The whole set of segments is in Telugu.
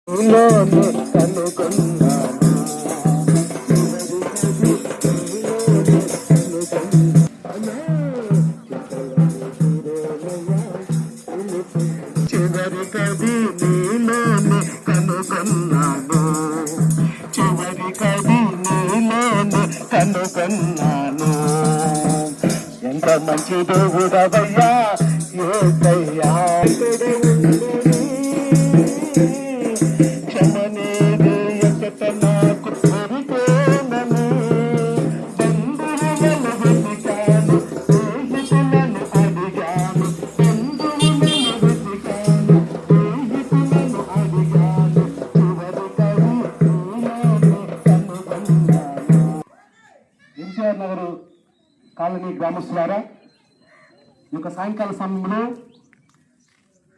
చివరి కది నీలోనే కనుగొన్నాను, చివరి కది నీలోనే కనుగొన్నాను. ఎంత మంచి దేవుడవయ్యా యేసయ్యా, క్షమనేది ఎక్కట నాకు దొరికేనని బంధువులను వెతికాను, స్నేహితులను అడిగాను, బంధువులను వెతికాను, స్నేహితులను అడిగాను, చివరికది నీలోనే కనుగొన్నాను. ఎన్టీఆర్ నగర్ కాలనీ గ్రామస్తులారా, ఈ యొక్క సాయంకాల సమయంలో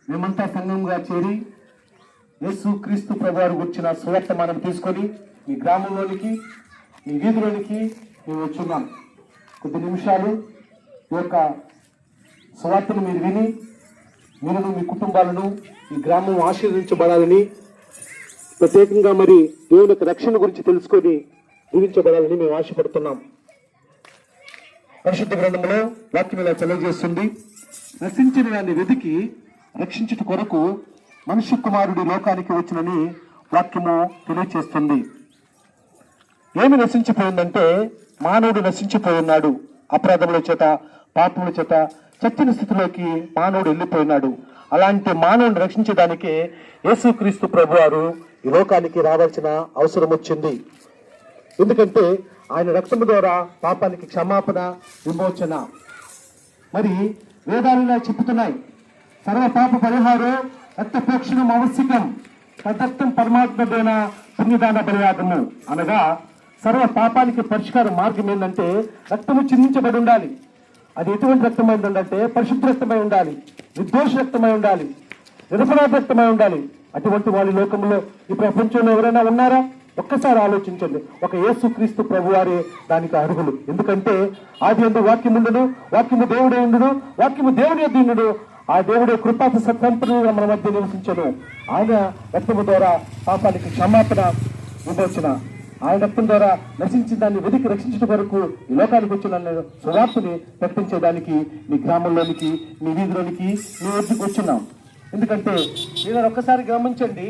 మేమంతా సంఘంగా చేరి యేసు క్రీస్తు ప్రభువారు గురించిన సువార్తమానం తీసుకొని మీ గ్రామంలోనికి, మీ వీధిలోనికి మేము వచ్చున్నాం. కొద్ది నిమిషాలు ఈ యొక్క సువార్తను మీరు విని మీరును మీ కుటుంబాలను ఈ గ్రామం ఆశీర్వదించబడాలని, ప్రత్యేకంగా మరి దేవుని యొక్క రక్షణ గురించి తెలుసుకొని జీవించబడాలని మేము ఆశపడుతున్నాం. పరిశుద్ధ గ్రంథంలో వాక్యం ఇలా తెలియజేస్తుంది, నశించిన దాన్ని వెతికి రక్షించుట కొరకు మనుష్య కుమారుడి లోకానికి వచ్చినని వాక్యము తెలియజేస్తుంది. ఏమి నశించిపోయిందంటే మానవుడు నశించిపోయినాడు. అపరాధముల చేత, పాపముల చేత చచ్చిన స్థితిలోకి మానవుడు వెళ్ళిపోయినాడు. అలాంటి మానవుడిని రక్షించడానికే యేసుక్రీస్తు ప్రభువారు ఈ లోకానికి రావాల్సిన అవసరం వచ్చింది. ఎందుకంటే ఆయన రక్తము ద్వారా పాపానికి క్షమాపణ, విమోచన. మరి వేదాలు చెబుతున్నాయి, సర్వ పాప పరిహారం రక్త ప్రోక్షణం ఆవశ్యకం, తదర్థం పరమాత్మదైన పుణ్యదాన బలియాగము. అనగా సర్వ పాపానికి పరిష్కార మార్గం ఏంటంటే రక్తము చిందించబడి ఉండాలి. అది ఎటువంటి రక్తమై ఉండాలంటే పరిశుద్ధ రక్తమై ఉండాలి, నిర్దోష రక్తమై ఉండాలి, నిరపరాధ రక్తమై ఉండాలి. అటువంటి వాళ్ళ లోకంలో ఈ ప్రపంచంలో ఎవరైనా ఉన్నారా? ఒక్కసారి ఆలోచించండి. ఒక యేసుక్రీస్తు ప్రభువారే దానికి అర్హులు. ఎందుకంటే ఆది యందు వాక్యము ఉండును, వాక్యము దేవుడే ఉండును, వాక్యము దేవుని యొద్ద ఉండును, ఆ దేవుడే కృపాస సత్సంపన్నుగా మన మధ్య నివసించను. ఆయన రక్తము ద్వారా పాపానికి క్షమాపణ, విమోచన. ఆయన రక్తం ద్వారా నశించిన దాన్ని వెతికి రక్షించడం వరకు ఈ లోకానికి వచ్చిన సువార్తని ప్రకటించేదానికి మీ గ్రామంలోనికి, మీ వీధిలోనికి, మీ వద్దకు వచ్చినాం. ఎందుకంటే నేను ఒక్కసారి గమనించండి,